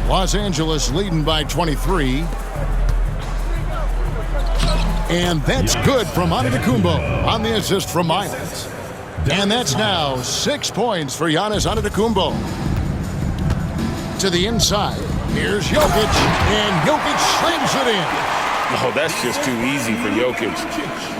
Los Angeles leading by 23. And that's good from Antetokounmpo on the assist from Miles. And that's now 6 points for Giannis Antetokounmpo. To the inside, here's Jokic, and Jokic slams it in. Oh, that's just too easy for Jokic.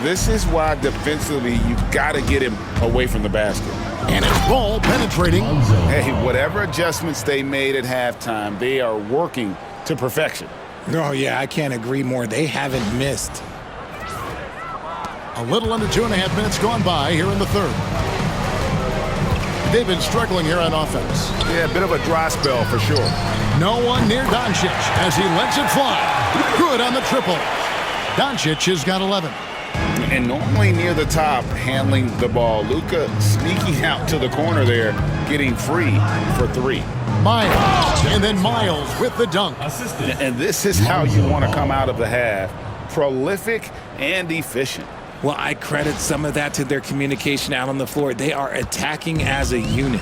This is why defensively you got to get him away from the basket. And his ball penetrating. Hey, whatever adjustments they made at halftime, they are working to perfection. Oh, yeah, I can't agree more. They haven't missed. A little under 2.5 minutes gone by here in the third. They've been struggling here on offense. Yeah, a bit of a dry spell for sure. No one near Doncic as he lets it fly. Good on the triple. Doncic has got 11. And normally near the top, handling the ball. Luka sneaking out to the corner there, getting free for 3. Miles, and then Miles with the dunk. And this is how you want to come out of the half. Prolific and efficient. Well, I credit some of that to their communication out on the floor. They are attacking as a unit.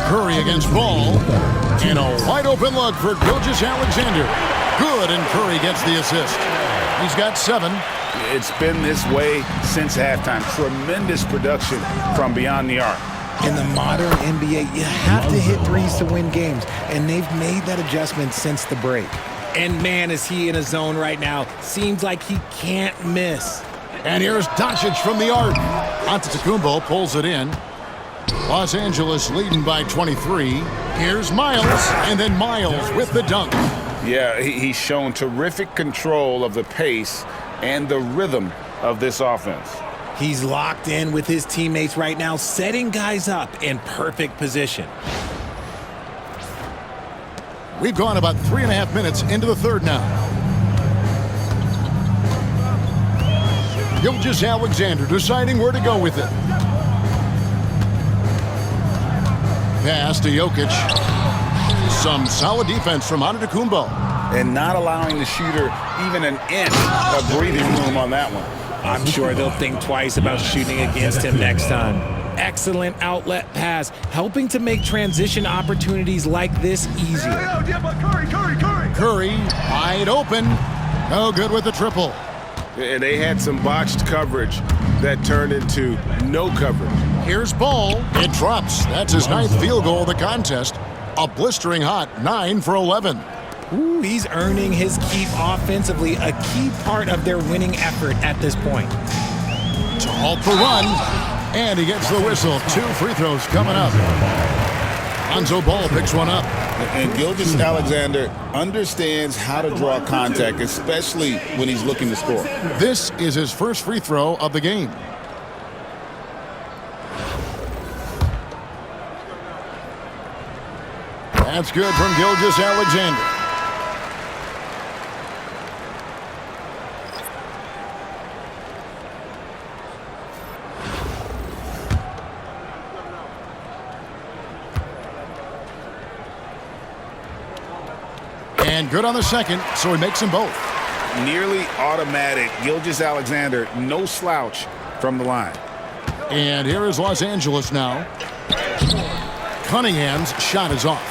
Curry against Ball. And a wide open look for Gilgeous-Alexander. Good, and Curry gets the assist. He's got 7. It's been this way since halftime. Tremendous production from beyond the arc. In the modern NBA, you have to hit threes to win games, and they've made that adjustment since the break. And man, is he in a zone right now. Seems like he can't miss. And here's Doncic from the arc. Antetokounmpo pulls it in. Los Angeles leading by 23. Here's Miles, and then Miles with the dunk. Yeah, he's shown terrific control of the pace and the rhythm of this offense. He's locked in with his teammates right now, setting guys up in perfect position. We've gone about 3.5 minutes into the third now. Gilgeous-Alexander deciding where to go with it. Pass to Jokic. Some solid defense from Antetokounmpo. And not allowing the shooter even an inch of breathing room on that one. I'm sure they'll think twice about shooting against him next time. Excellent outlet pass, helping to make transition opportunities like this easier. Curry wide open. No good with the triple. And they had some botched coverage that turned into no coverage. Here's Ball. It drops. That's his 9th field goal of the contest. A blistering hot 9 for 11. Ooh, he's earning his keep offensively, a key part of their winning effort at this point. To halt the run. And he gets the whistle. 2 free throws coming up. Lonzo Ball picks one up. And Gilgeous-Alexander understands how to draw contact, especially when he's looking to score. This is his first free throw of the game. That's good from Gilgeous-Alexander. And good on the second, so he makes them both. Nearly automatic. Gilgeous-Alexander, no slouch from the line. And here is Los Angeles now. Cunningham's shot is off.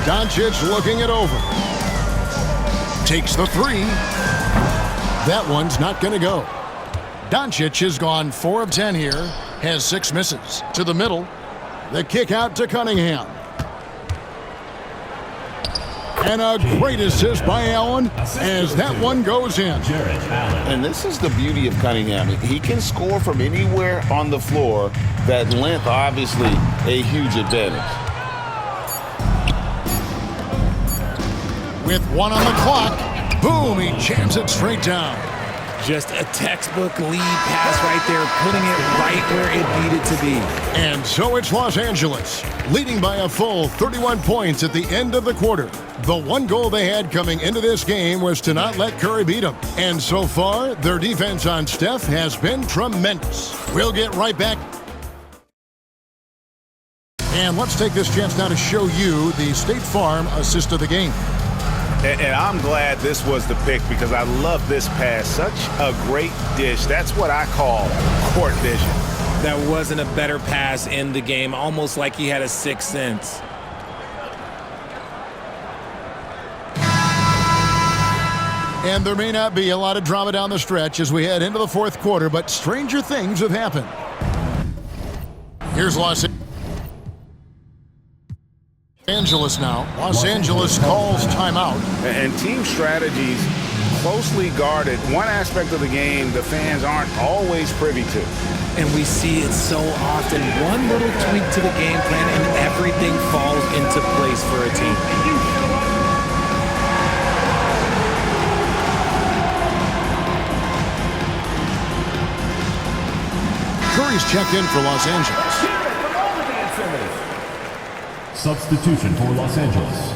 Doncic looking it over. Takes the 3. That one's not going to go. Doncic has gone 4 of 10 here. Has 6 misses. To the middle. The kick out to Cunningham. And a great assist by Allen as that one goes in. And this is the beauty of Cunningham. He can score from anywhere on the floor. That length, obviously, a huge advantage. With 1 on the clock, boom, he jams it straight down. Just a textbook lead pass right there, putting it right where it needed to be. And so it's Los Angeles, leading by a full 31 points at the end of the quarter. The one goal they had coming into this game was to not let Curry beat them. And so far, their defense on Steph has been tremendous. We'll get right back. And let's take this chance now to show you the State Farm assist of the game. And I'm glad this was the pick because I love this pass. Such a great dish. That's what I call court vision. That wasn't a better pass in the game, almost like he had a sixth sense. And there may not be a lot of drama down the stretch as we head into the fourth quarter, but stranger things have happened. Here's Los Angeles now. Los Angeles calls timeout. And team strategies closely guarded. One aspect of the game the fans aren't always privy to. And we see it so often. One little tweak to the game plan and everything falls into place for a team. Curry's checked in for Los Angeles. Substitution for Los Angeles.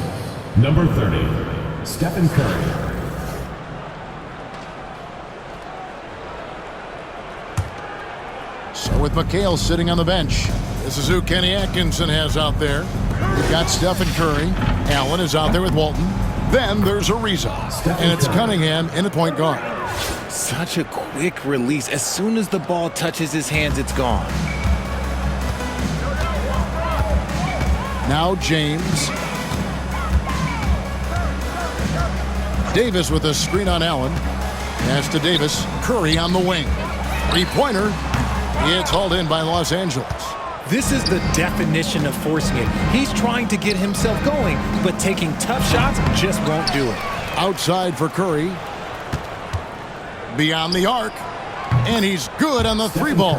Number 30, Stephen Curry. So with McHale sitting on the bench, this is who Kenny Atkinson has out there. We've got Stephen Curry. Allen is out there with Walton. Then there's Ariza. And it's Cunningham in the point guard. Such a quick release. As soon as the ball touches his hands, it's gone. Now James. Davis with a screen on Allen. Pass to Davis. Curry on the wing. Three-pointer. It's hauled in by Los Angeles. This is the definition of forcing it. He's trying to get himself going, but taking tough shots just won't do it. Outside for Curry. Beyond the arc. And he's good on the three ball.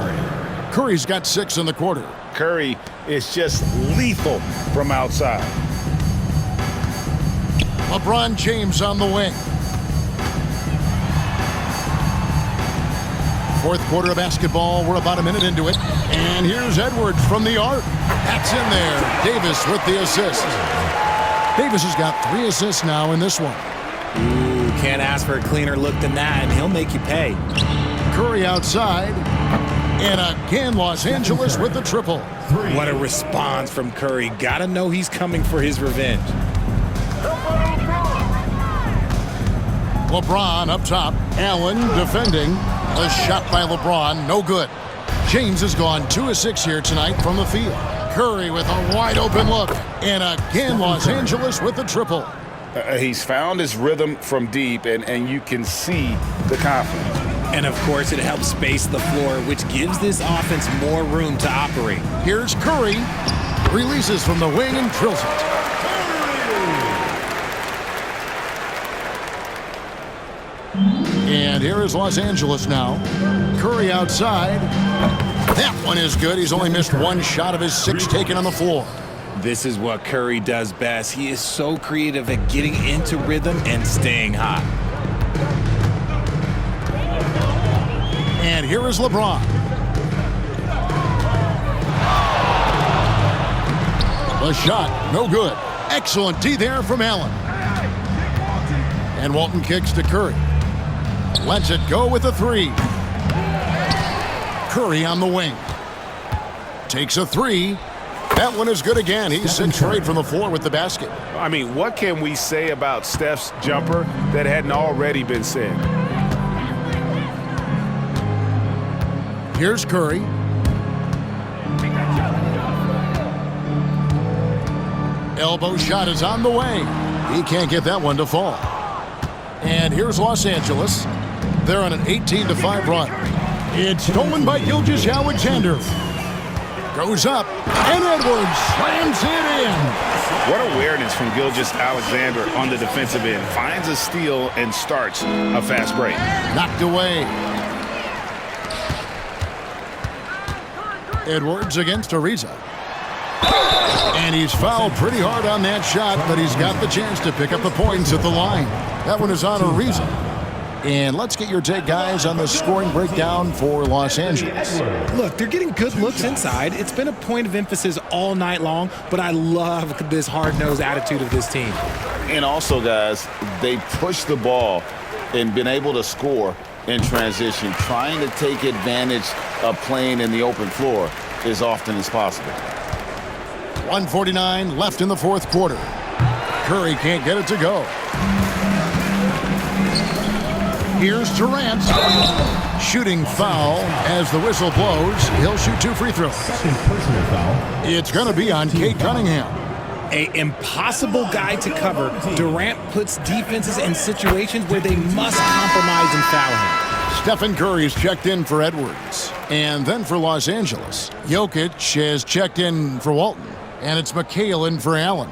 Curry's got 6 in the quarter. Curry is just lethal from outside. LeBron James on the wing. Fourth quarter of basketball. We're about a minute into it. And here's Edwards from the arc. That's in there. Davis with the assist. Davis has got 3 assists now in this one. Ooh, can't ask for a cleaner look than that, and he'll make you pay. Curry outside. And again, Los Angeles with the triple. What a response from Curry. Gotta know he's coming for his revenge. LeBron up top. Allen defending. A shot by LeBron, no good. James has gone 2 of 6 here tonight from the field. Curry with a wide open look. And again, Los Angeles with the triple. He's found his rhythm from deep, and you can see the confidence. And of course, it helps space the floor, which gives this offense more room to operate. Here's Curry. Releases from the wing and drills it. And here is Los Angeles now. Curry outside. That one is good. He's only missed 1 shot of his 6 taken on the floor. This is what Curry does best. He is so creative at getting into rhythm and staying hot. And here is LeBron. The shot, no good. Excellent D there from Allen. And Walton kicks to Curry. Lets it go with a 3. Curry on the wing. Takes a 3. That one is good again. He's 6 straight from the floor with the basket. I mean, what can we say about Steph's jumper that hadn't already been said? Here's Curry. Elbow shot is on the way. He can't get that one to fall. And here's Los Angeles. They're on an 18-5 run. It's stolen by Gilgeous-Alexander. Goes up, and Edwards slams it in. What awareness from Gilgeous-Alexander on the defensive end. Finds a steal and starts a fast break. Knocked away. Edwards against Ariza. And he's fouled pretty hard on that shot, but he's got the chance to pick up the points at the line. That one is on Ariza. And let's get your take, guys, on the scoring breakdown for Los Angeles. Look, they're getting good looks inside. It's been a point of emphasis all night long, but I love this hard-nosed attitude of this team. And also, guys, they push the ball and been able to score in transition, trying to take advantage of playing in the open floor as often as possible. 1:49 left in the fourth quarter. Curry can't get it to go. Here's Durant. Shooting foul as the whistle blows. He'll shoot 2 free throws. Second personal foul. It's going to be on Cade Cunningham. An impossible guy to cover, Durant puts defenses in situations where they must compromise and foul him. Stephen Curry is checked in for Edwards. And then for Los Angeles, Jokic has checked in for Walton. And it's McHale in for Allen.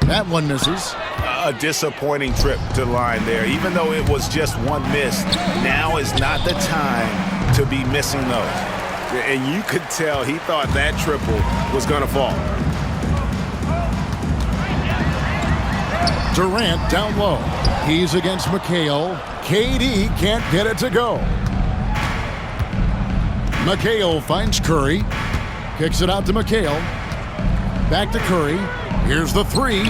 That one misses. A disappointing trip to the line there. Even though it was just one miss, now is not the time to be missing those. And you could tell he thought that triple was going to fall. Durant down low. He's against McHale. KD can't get it to go. McHale finds Curry. Kicks it out to McHale. Back to Curry. Here's the 3.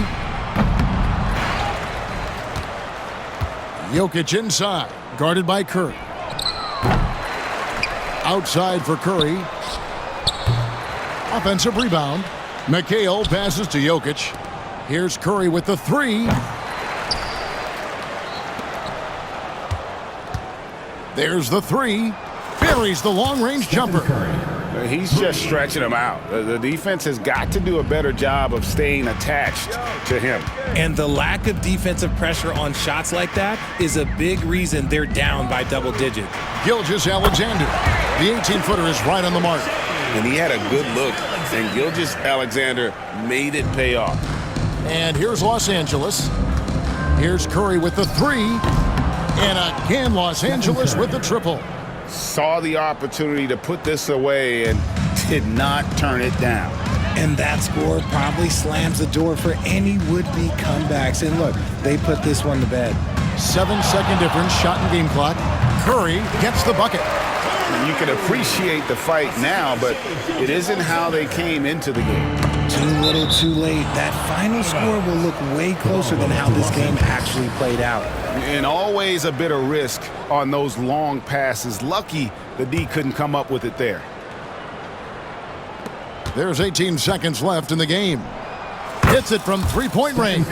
Jokic inside. Guarded by Curry. Outside for Curry. Offensive rebound. McHale passes to Jokic. Here's Curry with the 3. There's the 3. Buries the long-range jumper. He's just stretching him out. The defense has got to do a better job of staying attached to him. And the lack of defensive pressure on shots like that is a big reason they're down by double digits. Gilgeous-Alexander. The 18-footer is right on the mark. And he had a good look, and Gilgeous-Alexander made it pay off. And here's Los Angeles. Here's Curry with the 3. And again, Los Angeles with the triple. Saw the opportunity to put this away and did not turn it down. And that score probably slams the door for any would-be comebacks. And look, they put this one to bed. 7-second difference, shot and game clock. Curry gets the bucket. You can appreciate the fight now, but it isn't how they came into the game. Too little, too late. That final score will look way closer than how this game actually played out. And always a bit of risk on those long passes. Lucky the D couldn't come up with it there. There's 18 seconds left in the game. Hits it from three-point range.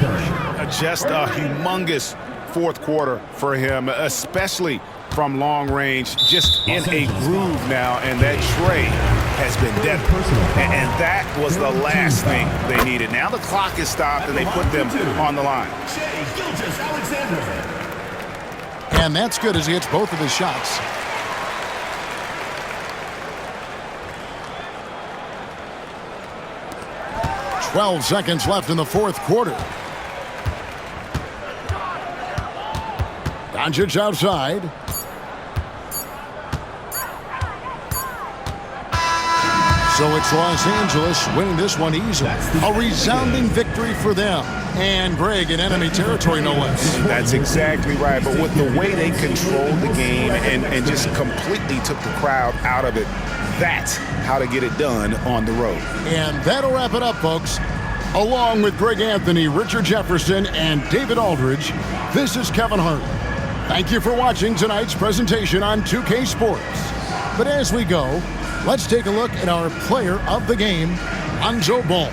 Just a humongous fourth quarter for him, especially from long range, just in a groove now, and that Trey has been deadly. And that was the last thing they needed. Now the clock is stopped, and they put them on the line. And that's good as he hits both of his shots. "12 seconds left in the fourth quarter. Doncic outside. So it's Los Angeles winning this one easily. A resounding victory for them. And Greg in enemy territory, no less. That's exactly right. But with the way they controlled the game and just completely took the crowd out of it, that's how to get it done on the road. And that'll wrap it up, folks. Along with Greg Anthony, Richard Jefferson, and David Aldridge, this is Kevin Hart. Thank you for watching tonight's presentation on 2K Sports. But as we go, let's take a look at our player of the game, Lonzo Ball.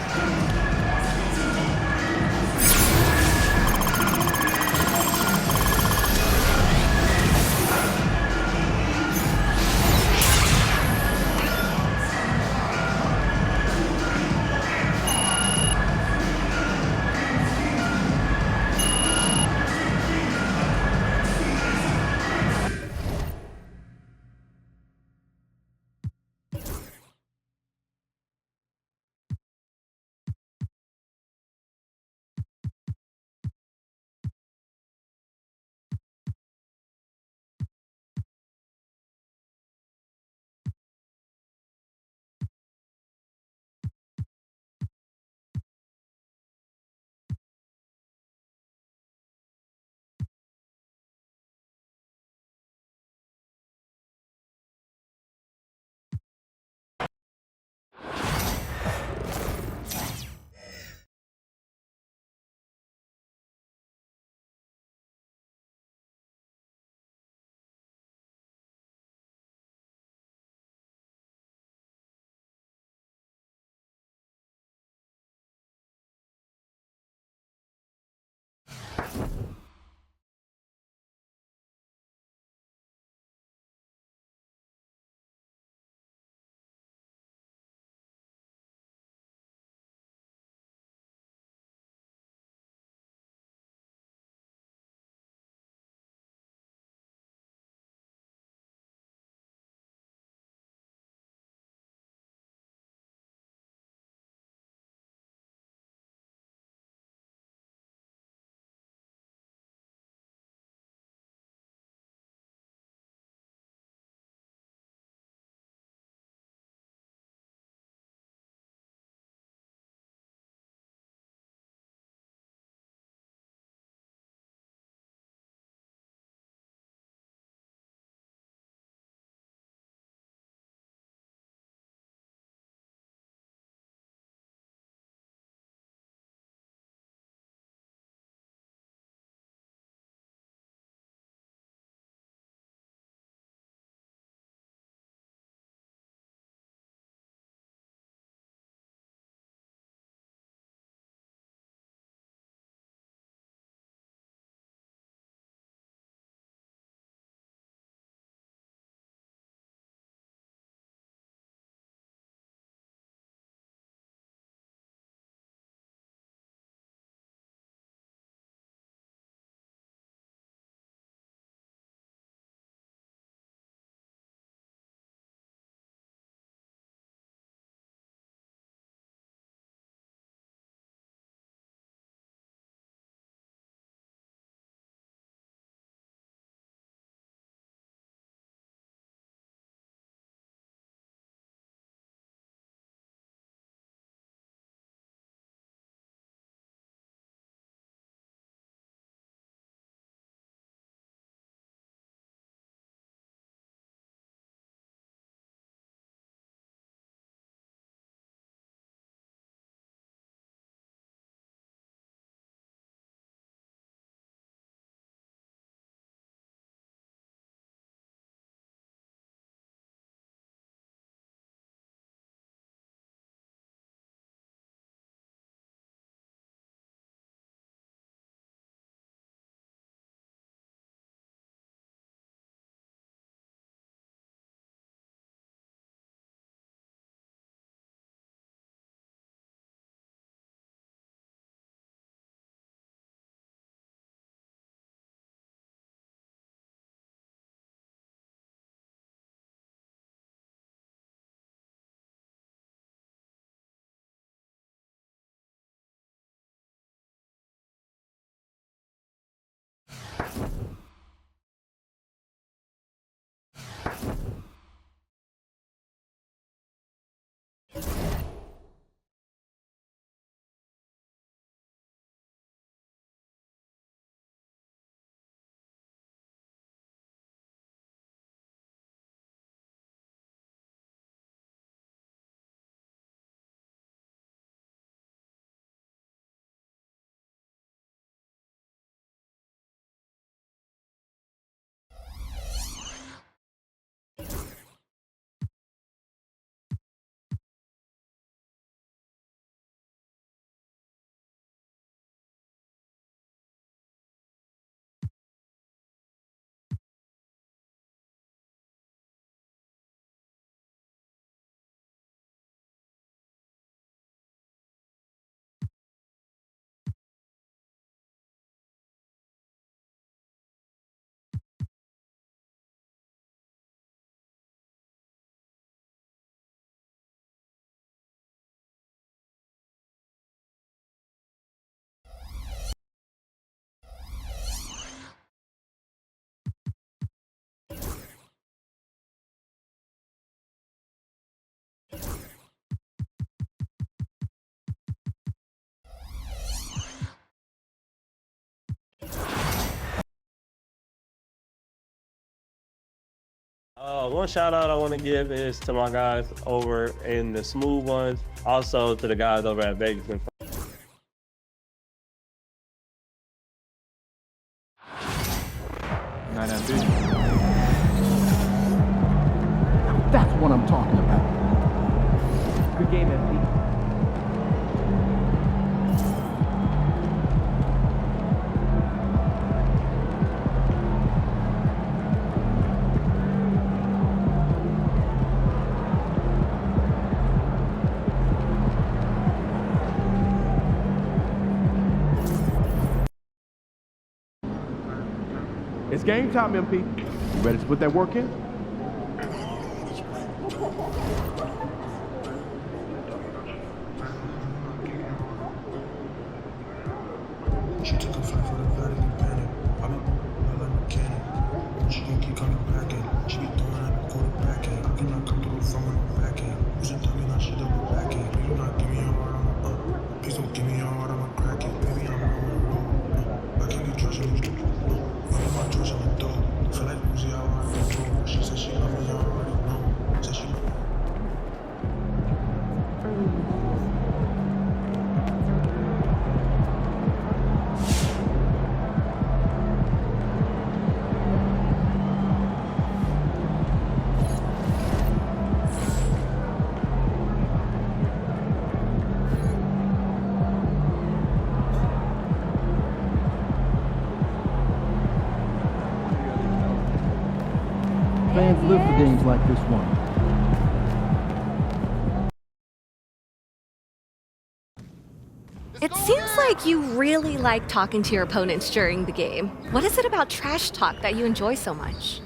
One shout out I want to give is to my guys over in the Smooth Ones, also to the guys over at Vegas. That's what I'm talking about. Good game, MP. It's game time, MP. You ready to put that work in? She took a flight for the Vatican panic. I be like a mechanic. She gon' keep coming back in. She be throwing at the quarterback in. I cannot come through from the back end. You should tell me not shit double back in. You do not give me your heart, I'm up. Please don't give me your heart, I'ma crack it. Baby, I'm on the road. I can't be trusting you. I'm my trust on the door. Feel like Lucy out on the road. She said she love me, I already know. Said she Fans live for games like this one. It seems like you really like talking to your opponents during the game. What is it about trash talk that you enjoy so much?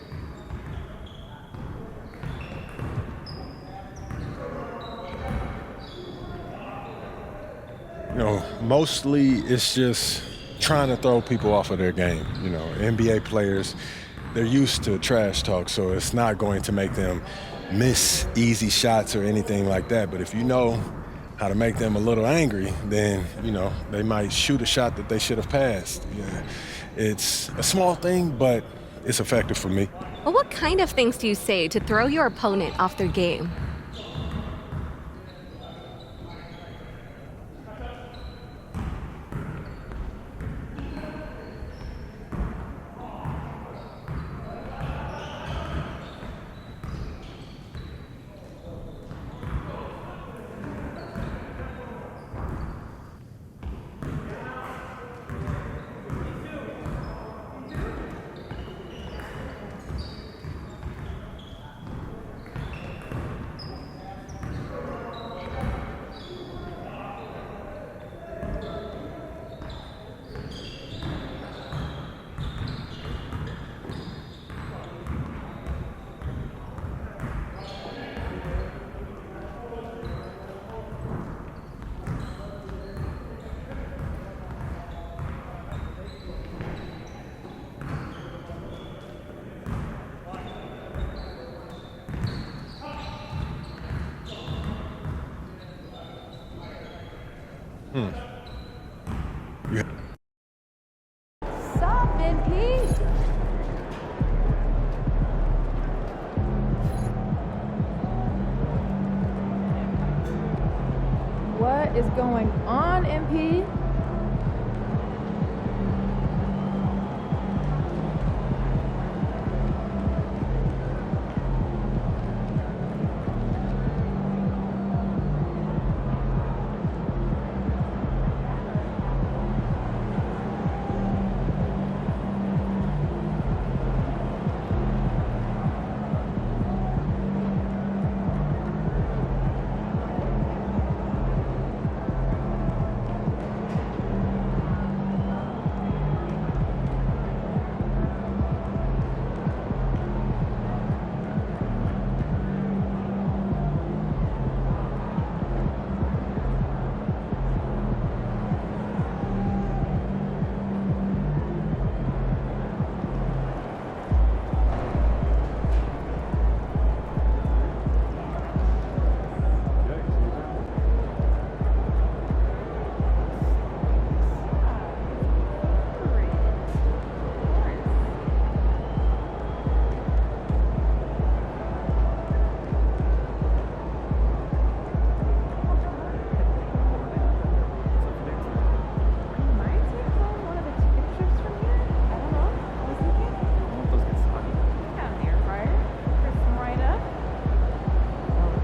Mostly it's just trying to throw people off of their game. NBA players, they're used to trash talk, so it's not going to make them miss easy shots or anything like that. But if you know how to make them a little angry, then, they might shoot a shot that they should have passed. It's a small thing, but it's effective for me. Well, what kind of things do you say to throw your opponent off their game? Sup, MP? What is going on, MP?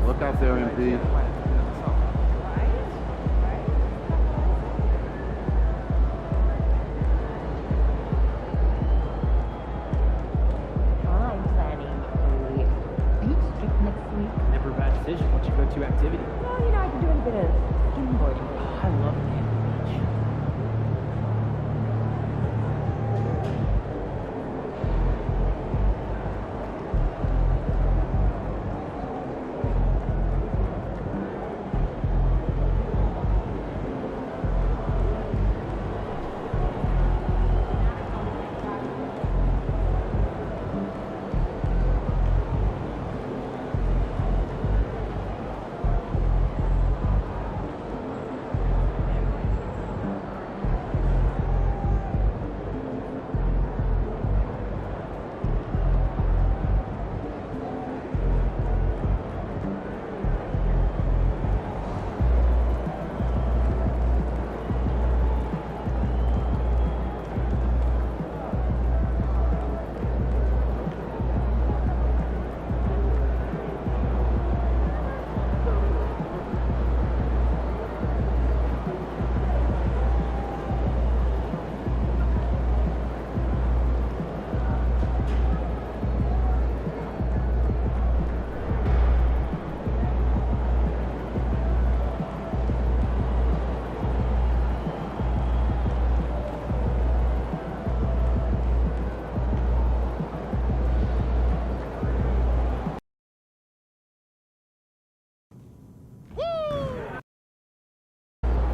Look out there, MP. I'm planning a beach trip next week. Never a bad decision. What's your go-to activity? Well, you know, I've been doing a bit of skimboarding. I love Miami Beach.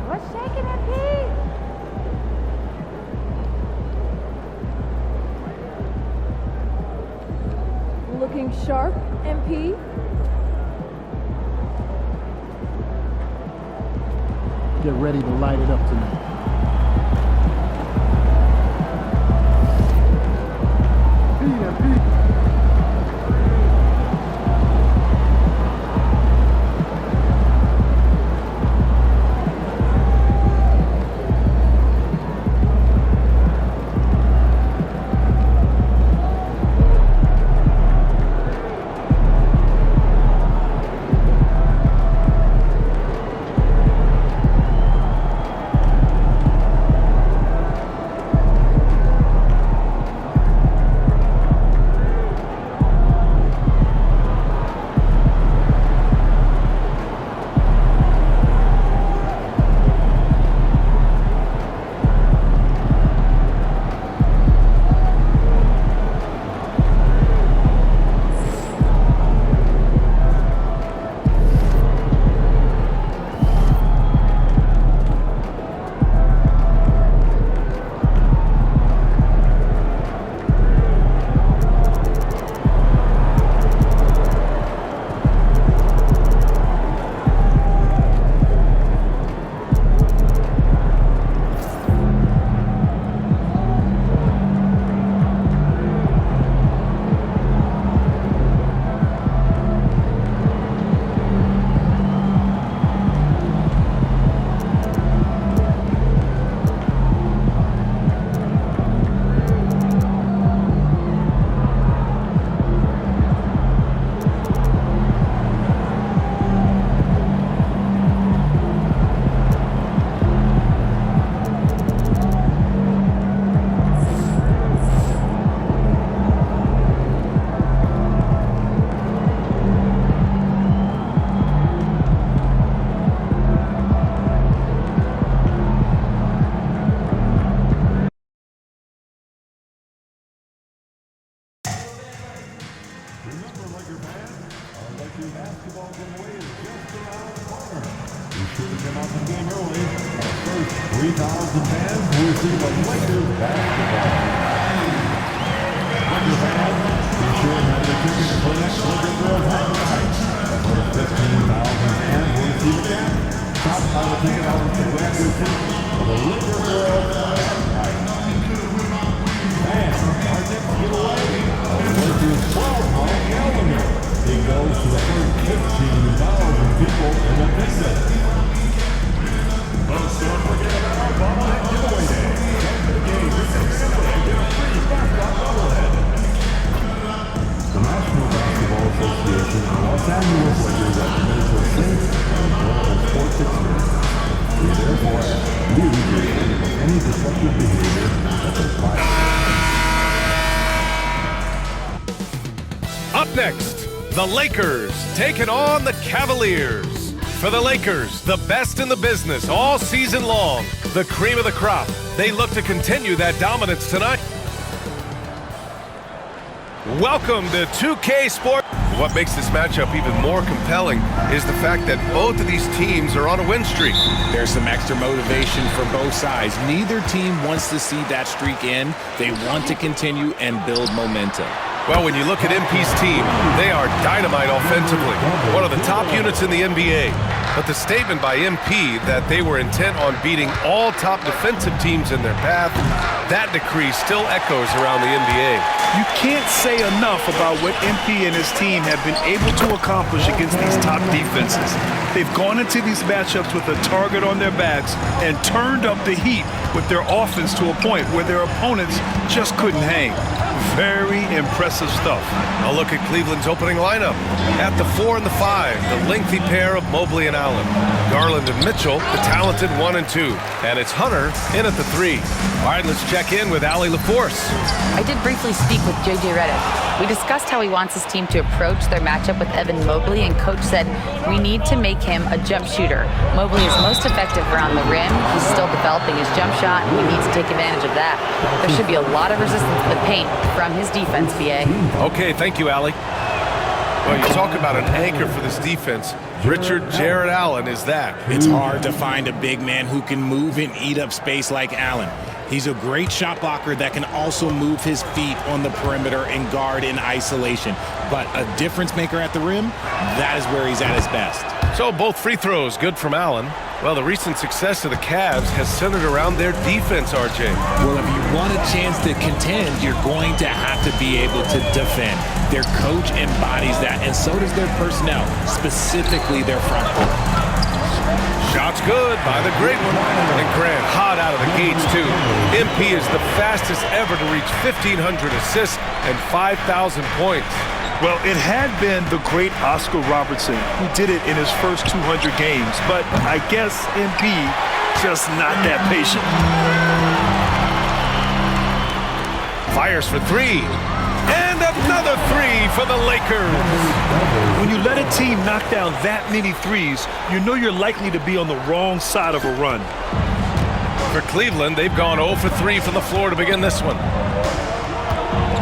What's shaking, MP? Looking sharp, MP? Get ready to light it up tonight. Come out the game early. Our first 3,000 fans will see the Lakers basketball. Laker fans, be sure to have your tickets for next Laker Girls Home Night. For the 15,000 fans will receive a game. Stop by the ticket office to grab your ticket for the Laker Girls Home Night. Fans, our next giveaway of the Lakers 12-home calendar. It goes to the first 15,000 people in the visit. Don't forget about our bobblehead giveaway day. Come to the game this September and get a free mascot bobblehead. The National Basketball Association and Los Angeles Lakers recommend a safe and enjoyable sports experience. We therefore ask you to refrain from any disruptive behavior such as violence. Up next, the Lakers taking on the Cavaliers. For the Lakers, the best in the business all season long. The cream of the crop. They look to continue that dominance tonight. Welcome to 2K Sports. What makes this matchup even more compelling is the fact that both of these teams are on a win streak. There's some extra motivation for both sides. Neither team wants to see that streak end. They want to continue and build momentum. Well, when you look at MP's team, they are dynamite offensively, one of the top units in the NBA. But the statement by MP that they were intent on beating all top defensive teams in their path, that decree still echoes around the NBA. You can't say enough about what MP and his team have been able to accomplish against these top defenses. They've gone into these matchups with a target on their backs and turned up the heat with their offense to a point where their opponents just couldn't hang. Very impressive stuff. A look at Cleveland's opening lineup. At the 4 and the 5, the lengthy pair of Mobley and Allen. Garland and Mitchell, the talented 1 and 2. And it's Hunter in at the 3. All right, let's check in with Allie LaForce. I did briefly speak with JJ Redick. We discussed how he wants his team to approach their matchup with Evan Mobley, and Coach said, we need to make him a jump shooter. Mobley is most effective around the rim. He's still developing his jump shot, and he needs to take advantage of that. There should be a lot of resistance to the paint from his defense, BA. Okay, thank you, Allie. Well, you talk about an anchor for this defense. Richard Jarrett Allen is that. It's hard to find a big man who can move and eat up space like Allen. He's a great shot blocker that can also move his feet on the perimeter and guard in isolation. But a difference maker at the rim, that is where he's at his best. So both free throws good from Allen. Well, the recent success of the Cavs has centered around their defense, RJ. Well, if you want a chance to contend, you're going to have to be able to defend. Their coach embodies that, and so does their personnel, specifically their front court. Shots good by the great one. And Grant hot out of the gates, too. MP is the fastest ever to reach 1,500 assists and 5,000 points. Well, it had been the great Oscar Robertson who did it in his first 200 games, but I guess MP just not that patient. Fires for 3. And another 3 for the Lakers. When you let a team knock down that many threes, you know you're likely to be on the wrong side of a run. For Cleveland, they've gone 0 for 3 from the floor to begin this one.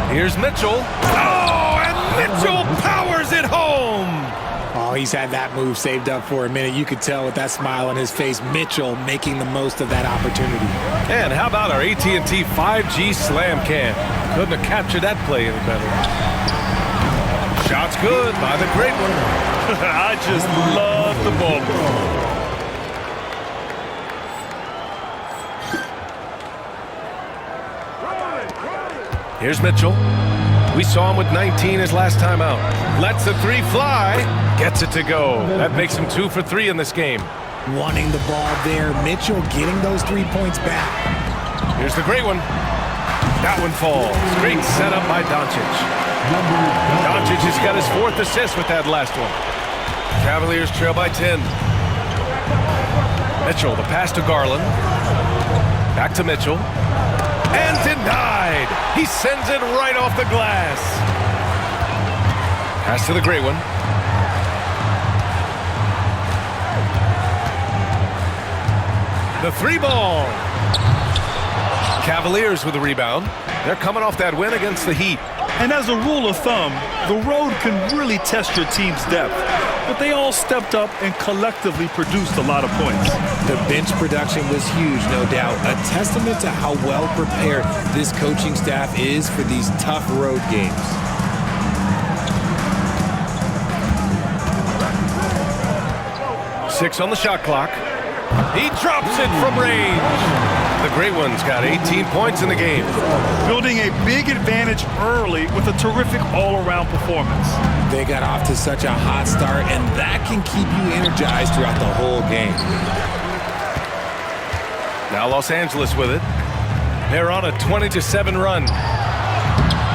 Here's Mitchell. Oh, and Mitchell powers it home. Oh, he's had that move saved up for a minute. You could tell with that smile on his face, Mitchell making the most of that opportunity. And how about our AT&T 5G Slam Cam? Couldn't have captured that play any better. Shots good by the great one. I just love the ball. Here's Mitchell. We saw him with 19 his last time out. Lets the 3 fly. Gets it to go. That makes him 2 for 3 in this game. Wanting the ball there. Mitchell getting those 3 points back. Here's the great one. That one falls. Great setup by Doncic. Doncic has got his 4th assist with that last one. Cavaliers trail by 10. Mitchell, the pass to Garland. Back to Mitchell. And denied. He sends it right off the glass. Pass to the great one. The 3 ball. Cavaliers with the rebound. They're coming off that win against the Heat. And as a rule of thumb, the road can really test your team's depth. But they all stepped up and collectively produced a lot of points. The bench production was huge, no doubt. A testament to how well prepared this coaching staff is for these tough road games. Six on the shot clock. He drops it from range. The Great Ones got 18 points in the game. Building a big advantage early with a terrific all-around performance. They got off to such a hot start, and that can keep you energized throughout the whole game. Now Los Angeles with it. They're on a 20-7 run.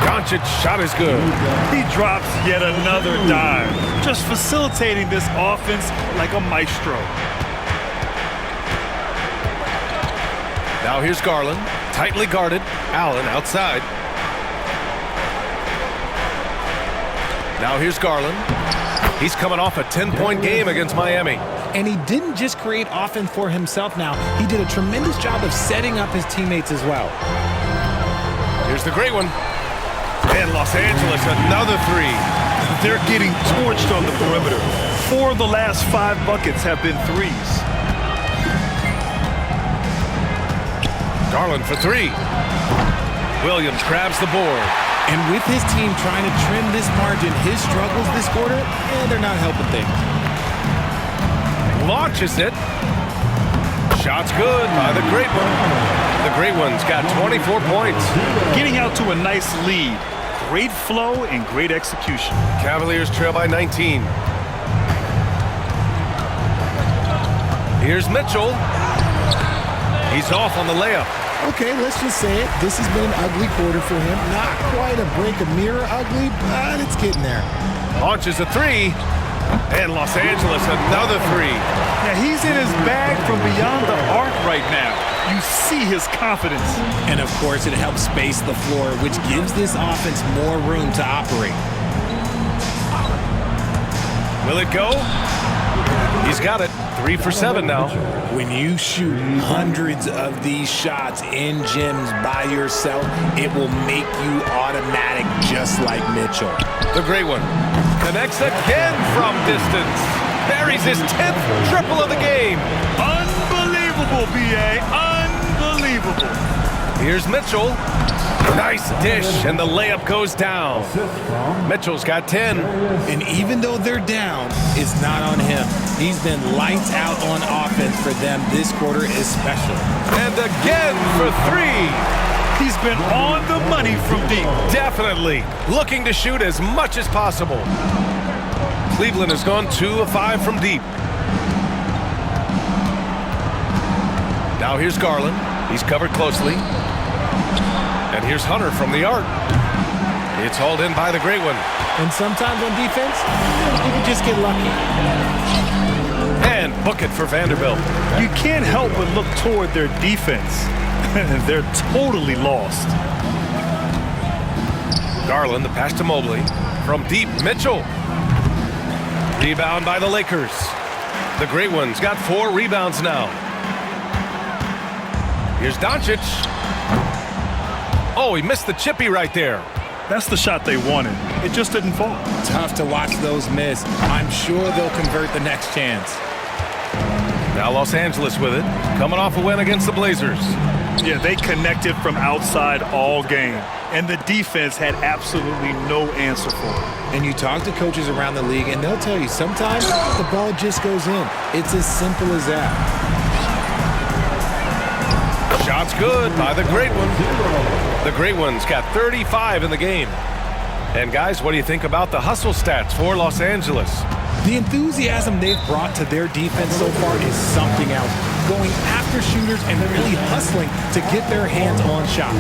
Doncic's shot is good. He drops yet another dime, just facilitating this offense like a maestro. Now here's Garland, tightly guarded. Allen outside. Now here's Garland. He's coming off a 10-point game against Miami. And he didn't just create offense for himself now. He did a tremendous job of setting up his teammates as well. Here's the Great One. And Los Angeles, another three. They're getting torched on the perimeter. 4 of the last 5 buckets have been threes. Garland for 3. Williams grabs the board. And with his team trying to trim this margin, his struggles this quarter, they're not helping things. Launches it. Shot's good by the Great One. The Great One's got 24 points. Getting out to a nice lead. Great flow and great execution. Cavaliers trail by 19. Here's Mitchell. He's off on the layup. Okay, let's just say it. This has been an ugly quarter for him. Not quite a break a mirror ugly, but it's getting there. Launches a 3. And Los Angeles, another 3. Now he's in his bag from beyond the arc right now. You see his confidence. And of course, it helps space the floor, which gives this offense more room to operate. Will it go? He's got it. 3 for 7 now. When you shoot hundreds of these shots in gyms by yourself, it will make you automatic just like Mitchell. The Great One connects again from distance. Buries his 10th triple of the game. Unbelievable, B.A. Unbelievable. Here's Mitchell. Nice dish, and the layup goes down. Mitchell's got 10. And even though they're down, it's not on him. He's been lights out on offense for them this quarter especially. And again for 3. He's been on the money from deep. Definitely. Looking to shoot as much as possible. Cleveland has gone 2 of 5 from deep. Now here's Garland. He's covered closely. And here's Hunter from the arc. It's hauled in by the Great One. And sometimes on defense, you can just get lucky. And book it for Vanderbilt. You can't help but look toward their defense. They're totally lost. Garland, the pass to Mobley. From deep, Mitchell. Rebound by the Lakers. The Great One's got 4 rebounds now. Here's Doncic. Oh, he missed the chippy right there. That's the shot they wanted. It just didn't fall. Tough to watch those miss. I'm sure they'll convert the next chance. Now Los Angeles with it. Coming off a win against the Blazers. Yeah, they connected from outside all game. And the defense had absolutely no answer for it. And you talk to coaches around the league, and they'll tell you sometimes the ball just goes in. It's as simple as that. Shot's good by the Great One. The Great One's got 35 in the game. And guys, what do you think about the hustle stats for Los Angeles? The enthusiasm they've brought to their defense so far is something else. Going after shooters and really hustling to get their hands on shots.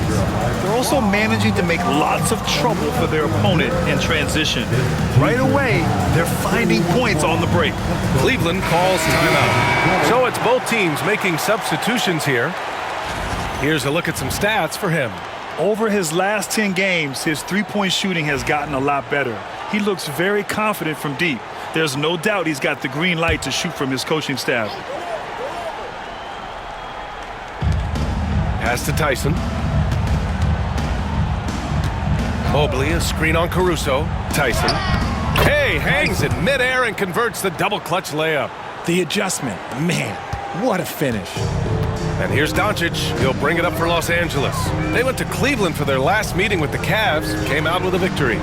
They're also managing to make lots of trouble for their opponent in transition. Right away, they're finding points on the break. Cleveland calls timeout. So it's both teams making substitutions here. Here's a look at some stats for him. Over his last 10 games, his three-point shooting has gotten a lot better. He looks very confident from deep. There's no doubt he's got the green light to shoot from his coaching staff. Pass to Tyson. Mobley, a screen on Caruso. Tyson. Hey, hangs in midair and converts the double clutch layup. The adjustment, man, what a finish. And here's Doncic. He'll bring it up for Los Angeles. They went to Cleveland for their last meeting with the Cavs, came out with a victory.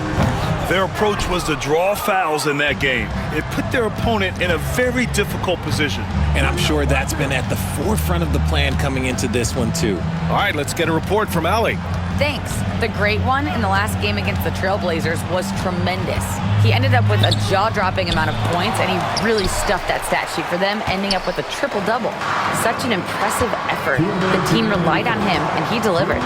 Their approach was to draw fouls in that game. It put their opponent in a very difficult position. And I'm sure that's been at the forefront of the plan coming into this one, too. All right, let's get a report from Allie. Thanks. The great one in the last game against the Trailblazers was tremendous. He ended up with a jaw-dropping amount of points, and he really stuffed that stat sheet for them, ending up with a triple-double. Such an impressive effort. The team relied on him, and he delivered.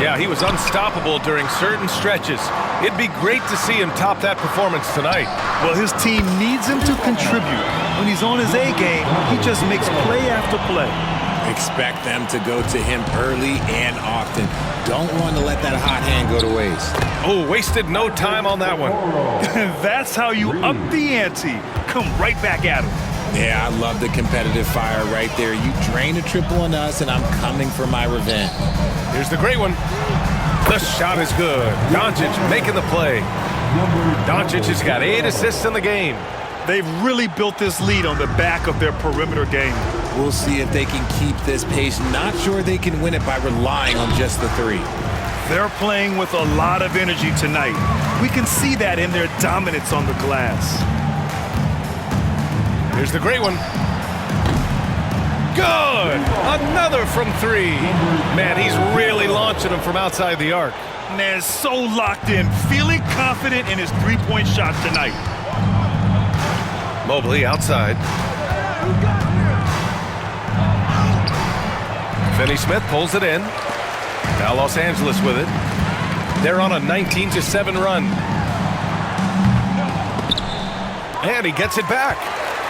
Yeah, he was unstoppable during certain stretches. It'd be great to see him top that performance tonight. Well, his team needs him to contribute. When he's on his A game, he just makes play after play. Expect them to go to him early and often. Don't want to let that hot hand go to waste. Oh, wasted no time on that one. That's how you up the ante. Come right back at him. Yeah, I love the competitive fire right there. You drain a triple on us, and I'm coming for my revenge. Here's the great one. The shot is good. Doncic making the play. Doncic has got 8 assists in the game. They've really built this lead on the back of their perimeter game. We'll see if they can keep this pace. Not sure they can win it by relying on just the three. They're playing with a lot of energy tonight. We can see that in their dominance on the glass. Here's the great one. Good! Another from 3. Man, he's really launching them from outside the arc. Man, so locked in, feeling confident in his three-point shot tonight. Mobley outside. Finney Smith pulls it in. Now Los Angeles with it. They're on a 19-7 run. And he gets it back.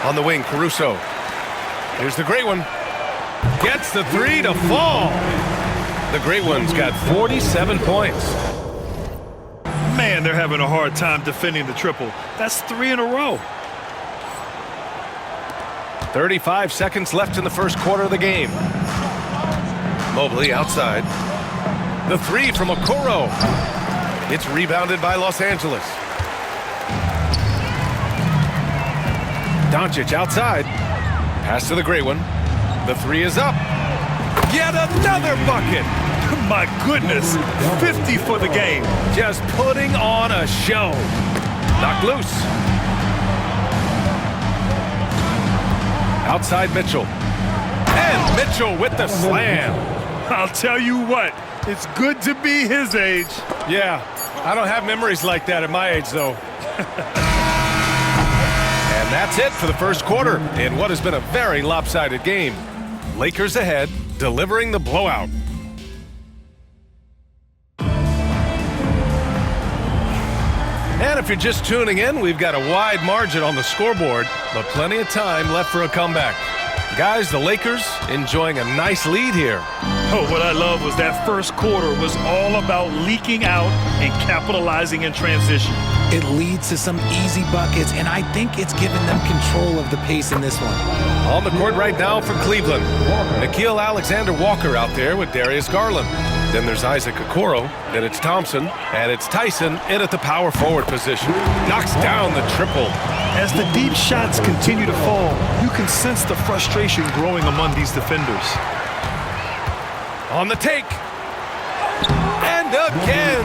On the wing, Caruso. Here's the great one. Gets the 3 to fall. The great one's got 47 points. Man, they're having a hard time defending the triple. That's 3 in a row. 35 seconds left in the first quarter of the game. Mobley outside. The 3 from Okoro. It's rebounded by Los Angeles. Doncic outside. Pass to the great one. The 3 is up. Yet another bucket. My goodness. 50 for the game. Just putting on a show. Knocked loose. Outside Mitchell. And Mitchell with the slam. I'll tell you what, it's good to be his age. Yeah, I don't have memories like that at my age, though. And that's it for the first quarter in what has been a very lopsided game. Lakers ahead, delivering the blowout. And if you're just tuning in, we've got a wide margin on the scoreboard, but plenty of time left for a comeback. Guys, the Lakers enjoying a nice lead here. Oh, what I love was that first quarter was all about leaking out and capitalizing in transition. It leads to some easy buckets, and I think it's given them control of the pace in this one. On the court right now for Cleveland, Nickeil Alexander-Walker out there with Darius Garland. Then there's Isaac Okoro, then it's Thompson, and it's Tyson in at the power forward position. Knocks down the triple. As the deep shots continue to fall, you can sense the frustration growing among these defenders. On the take. And again.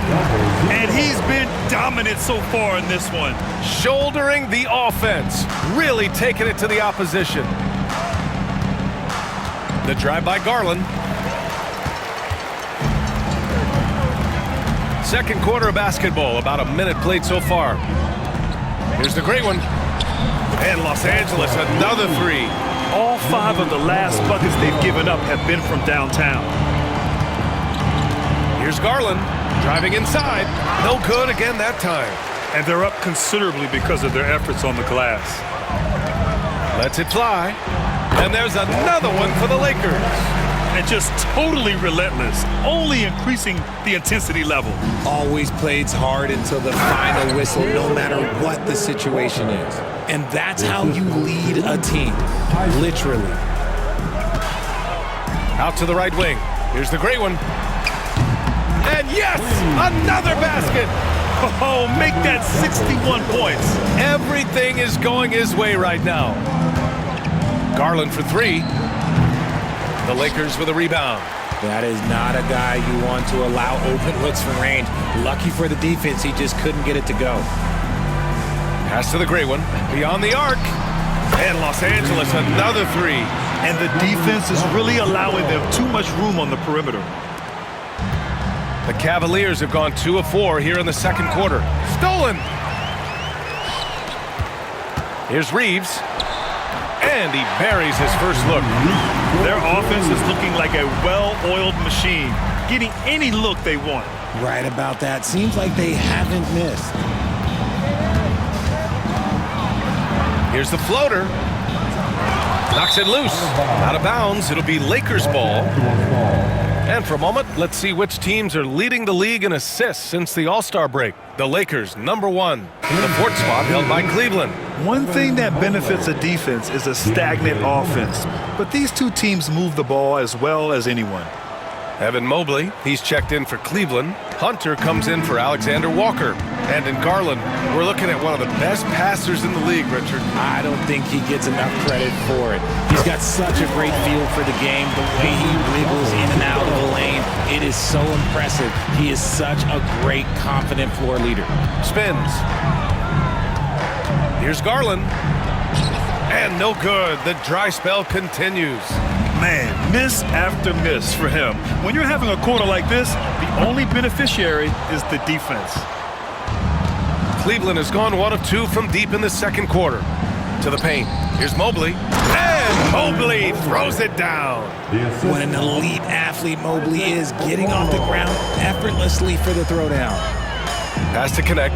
And he's been dominant so far in this one. Shouldering the offense. Really taking it to the opposition. The drive by Garland. Second quarter of basketball. About a minute played so far. Here's the great one. And Los Angeles, another 3. All 5 of the last buckets they've given up have been from downtown. Here's Garland, driving inside. No good again that time. And they're up considerably because of their efforts on the glass. Lets it fly. And there's another one for the Lakers. And just totally relentless, only increasing the intensity level. Always plays hard until the final whistle, no matter what the situation is. And that's how you lead a team, literally. Out to the right wing. Here's the great one. And Yes! Another basket! Oh, make that 61 points. Everything is going his way right now. Garland for three. The Lakers with a rebound. That is not a guy you want to allow open looks from range. Lucky for the defense, he just couldn't get it to go. Pass to the gray one. Beyond the arc. And Los Angeles, another three. And the defense is really allowing them too much room on the perimeter. The Cavaliers have gone 2 of 4 here in the second quarter. Stolen. Here's Reeves. And he buries his first look. Their offense is looking like a well-oiled machine, getting any look they want. Right about that. Seems like they haven't missed. Here's the floater. Knocks it loose. Out of bounds. It'll be Lakers ball. And for a moment, let's see which teams are leading the league in assists since the All-Star break. The Lakers, number 1. The fourth spot held by Cleveland. One thing that benefits a defense is a stagnant offense. But these two teams move the ball as well as anyone. Evan Mobley, he's checked in for Cleveland. Hunter comes in for Alexander Walker. And in Garland, we're looking at one of the best passers in the league, Richard. I don't think he gets enough credit for it. He's got such a great feel for the game, the way he wiggles in and out of the lane. It is so impressive. He is such a great, confident floor leader. Spins. Here's Garland. And no good. The dry spell continues. Man, miss after miss for him. When you're having a quarter like this, the only beneficiary is the defense. Cleveland has gone 1 of 2 from deep in the second quarter. To the paint. Here's Mobley. And Mobley throws it down. What an elite athlete Mobley is, getting off the ground effortlessly for the throwdown. Pass to connect.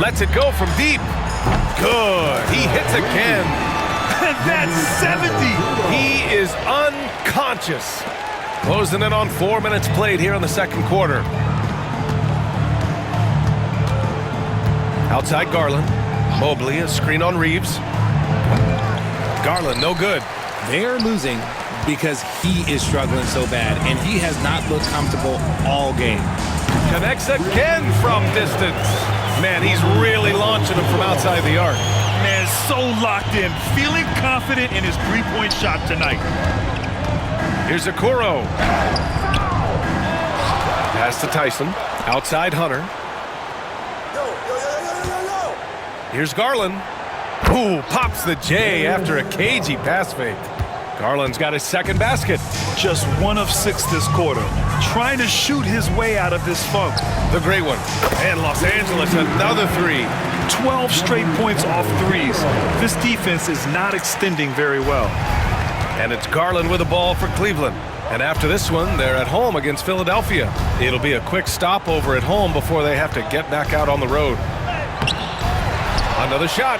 Lets it go from deep. Good. He hits again. And that's 70. He is unconscious. Closing in on 4 minutes played here in the second quarter. Outside Garland. Mobley, a screen on Reeves. Garland, no good. They're losing because he is struggling so bad, and he has not looked comfortable all game. Connects again from distance. Man, he's really launching him from outside the arc. Man, so locked in, feeling confident in his three-point shot tonight. Here's Okoro. Pass to Tyson. Outside Hunter. Here's Garland. Ooh, pops the J after a cagey pass fake. Garland's got his second basket. Just 1 of 6 this quarter. Trying to shoot his way out of this funk. The great one. And Los Angeles, another three. 12 straight points off threes. This defense is not extending very well. And it's Garland with the ball for Cleveland. And after this one, they're at home against Philadelphia. It'll be a quick stopover at home before they have to get back out on the road. Another shot.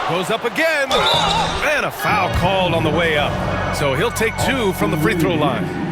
Goes up again. And a foul called on the way up. So he'll take 2 from the free throw line.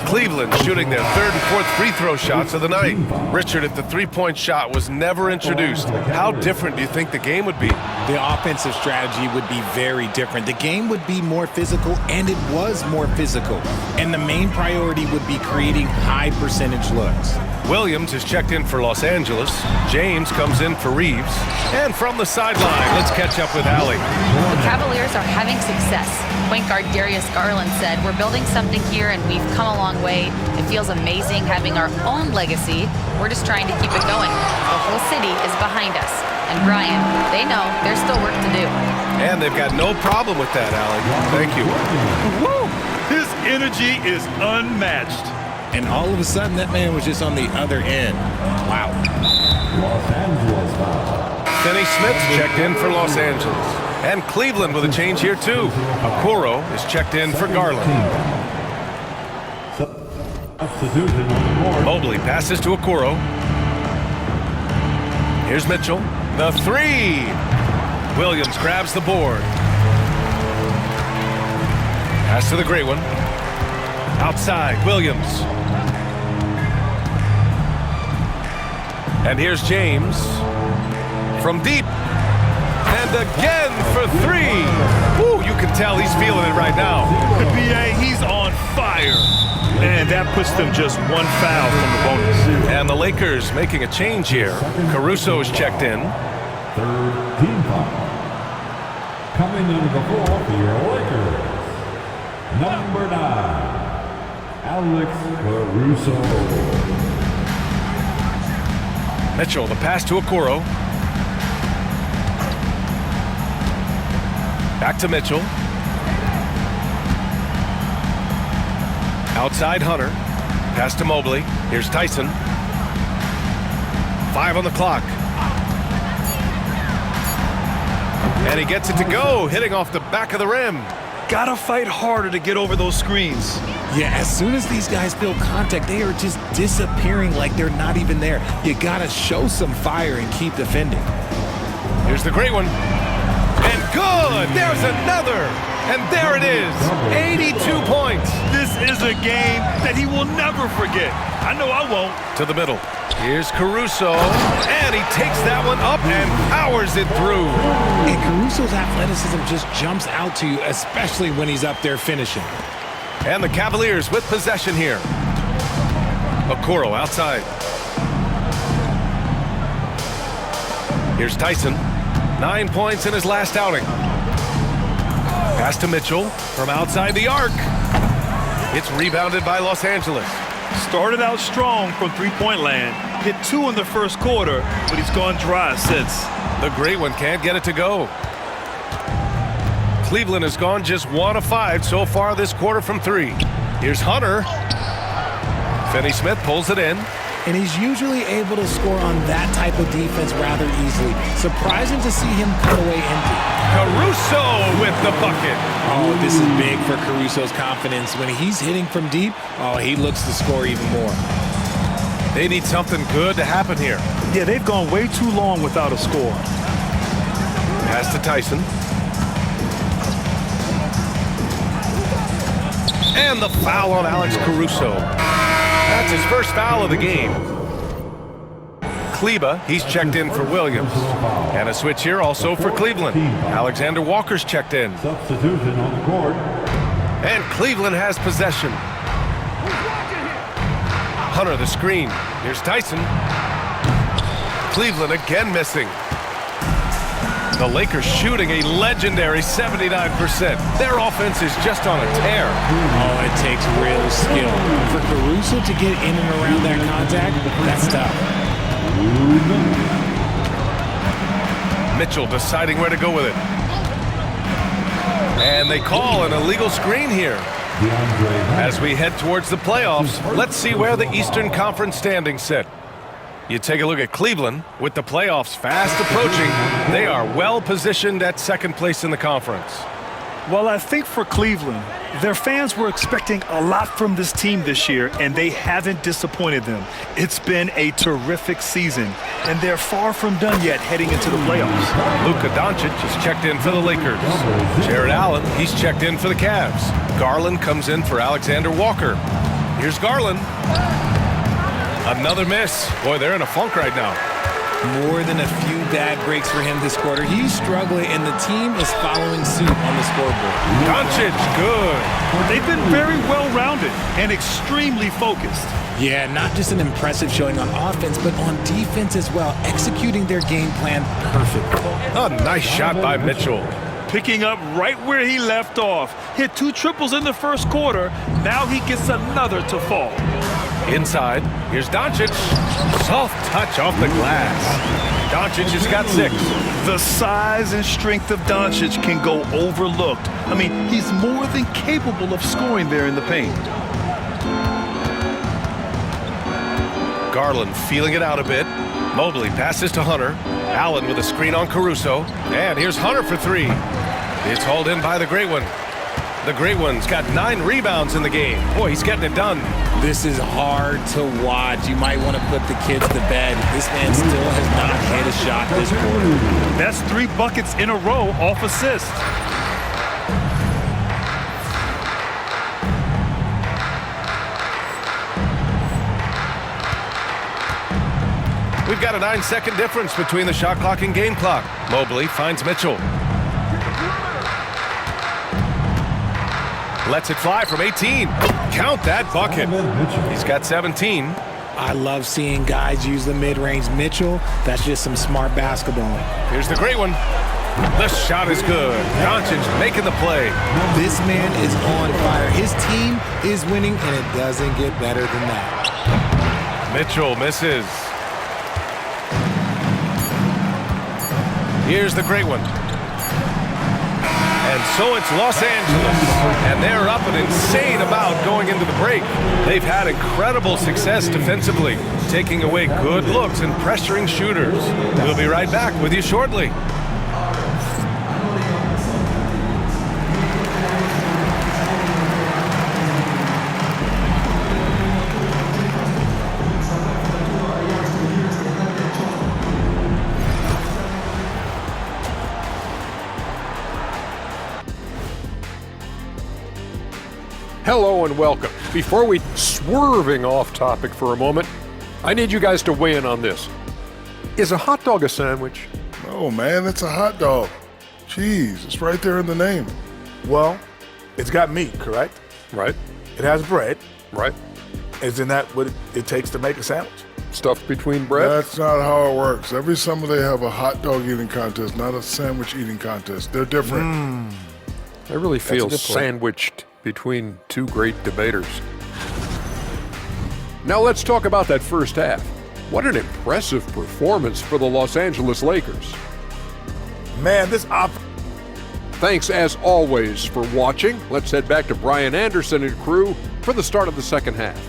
Cleveland shooting their third and fourth free throw shots of the night. Richard, if the three-point shot was never introduced, how different do you think the game would be? The offensive strategy would be very different. The game would be more physical, and it was more physical. And the main priority would be creating high percentage looks. Williams is checked in for Los Angeles. James comes in for Reeves. And from the sideline, let's catch up with Allie. The Cavaliers are having success. Point guard Darius Garland said, "We're building something here and we've come a long way. It feels amazing having our own legacy. We're just trying to keep it going. The whole city is behind us." And Brian, they know there's still work to do. And they've got no problem with that, Allie. Thank you. Woo! His energy is unmatched. And all of a sudden, that man was just on the other end. Wow. Finney Smith's checked in for Los Angeles. And Cleveland with a change here, too. Okoro is checked in for Garland. Mobley passes to Okoro. Here's Mitchell. The three. Williams grabs the board. Pass to the great one. Outside, Williams. And here's James. From deep. And again for three. Woo, you can tell he's feeling it right now. The BA, he's on fire. And that puts them just one foul from the bonus. And the Lakers making a change here. Caruso is checked in. Third team foul. Coming into the floor for your Lakers, number 9, Alex Caruso. Mitchell, the pass to Okoro. Back to Mitchell. Outside Hunter. Pass to Mobley. Here's Tyson. 5 on the clock. And he gets it to go, hitting off the back of the rim. Gotta fight harder to get over those screens. Yeah, as soon as these guys feel contact, they are just disappearing like they're not even there. You gotta show some fire and keep defending. Here's the great one. And good! There's another! And there it is, 82 points. This is a game that he will never forget. I know I won't. To the middle. Here's Caruso, and he takes that one up and powers it through. And Caruso's athleticism just jumps out to you, especially when he's up there finishing. And the Cavaliers with possession here. Okoro outside. Here's Tyson, 9 points in his last outing. Pass to Mitchell from outside the arc. It's rebounded by Los Angeles. Started out strong from three-point land. Hit 2 in the first quarter, but he's gone dry since. The great one can't get it to go. Cleveland has gone just 1 of 5 so far this quarter from 3. Here's Hunter. Finney-Smith pulls it in. And he's usually able to score on that type of defense rather easily. Surprising to see him come away empty. Caruso with the bucket. Oh, this is big for Caruso's confidence. When he's hitting from deep, oh, he looks to score even more. They need something good to happen here. Yeah, they've gone way too long without a score. Pass to Tyson. And the foul on Alex Caruso. That's his first foul of the game. Kleba, he's checked in for Williams. And a switch here also for Cleveland. Alexander Walker's checked in. Substitution on the court. And Cleveland has possession. Hunter the screen. Here's Tyson. Cleveland again missing. The Lakers shooting a legendary 79%. Their offense is just on a tear. Oh, it takes real skill. For Caruso to get in and around that contact, that's tough. Mitchell deciding where to go with it. And they call an illegal screen here. As we head towards the playoffs, let's see where the Eastern Conference standings sit. You take a look at Cleveland. With the playoffs fast approaching, they are well positioned at second place in the conference. Well, I think for Cleveland, their fans were expecting a lot from this team this year, and they haven't disappointed them. It's been a terrific season, and they're far from done yet heading into the playoffs. Luka Doncic is checked in for the Lakers. Jared Allen, he's checked in for the Cavs. Garland comes in for Alexander Walker. Here's Garland. Another miss. Boy, they're in a funk right now. More than a few bad breaks for him this quarter. He's struggling, and the team is following suit on the scoreboard. Doncic, good. They've been very well-rounded and extremely focused. Yeah, not just an impressive showing on offense, but on defense as well, executing their game plan perfectly. A nice shot by Mitchell. Picking up right where he left off. Hit 2 triples in the first quarter. Now he gets another to fall. Inside, here's Doncic. Soft touch off the glass. Doncic has got 6. The size and strength of Doncic can go overlooked. I mean, he's more than capable of scoring there in the paint. Garland feeling it out a bit. Mobley passes to Hunter. Allen with a screen on Caruso. And here's Hunter for 3. It's hauled in by the Great One. The Great One's got 9 rebounds in the game. Boy, he's getting it done. This is hard to watch. You might want to put the kids to bed. This man still has not hit a shot this quarter. That's 3 buckets in a row off assist. We've got a 9-second difference between the shot clock and game clock. Mobley finds Mitchell. Lets it fly from 18. Count that bucket. He's got 17. I love seeing guys use the mid-range. Mitchell, that's just some smart basketball. Here's the great one. The shot is good. Doncic making the play. This man is on fire. His team is winning, and it doesn't get better than that. Mitchell misses. Here's the great one. And so it's Los Angeles, and they're up an insane amount going into the break. They've had incredible success defensively, taking away good looks and pressuring shooters. We'll be right back with you shortly. Hello and welcome. Before we swerving off topic for a moment, I need you guys to weigh in on this. Is a hot dog a sandwich? Oh man, it's a hot dog. Cheese, it's right there in the name. Well, it's got meat, correct? Right. It has bread. Right. Isn't that what it takes to make a sandwich? Stuffed between bread? That's not how it works. Every summer they have a hot dog eating contest, not a sandwich eating contest. They're different. I really feel sandwiched between two great debaters. Now let's talk about that first half. What an impressive performance for the Los Angeles Lakers. Man, Thanks as always for watching. Let's head back to Brian Anderson and crew for the start of the second half.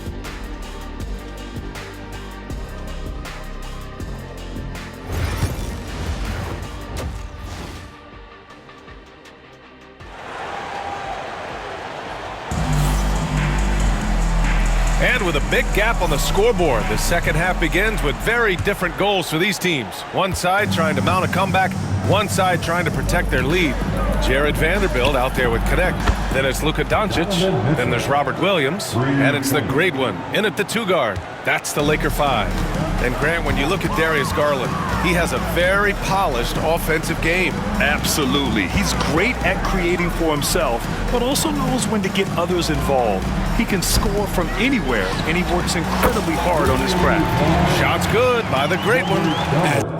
And with a big gap on the scoreboard, the second half begins with very different goals for these teams. One side trying to mount a comeback, one side trying to protect their lead. Jared Vanderbilt out there with Connect. Then it's Luka Doncic. Then there's Robert Williams. And it's the great one in at the two guard. That's the Laker 5. And Grant, when you look at Darius Garland, he has a very polished offensive game. Absolutely. He's great at creating for himself, but also knows when to get others involved. He can score from anywhere, and he works incredibly hard on his craft. Shots good by the great one.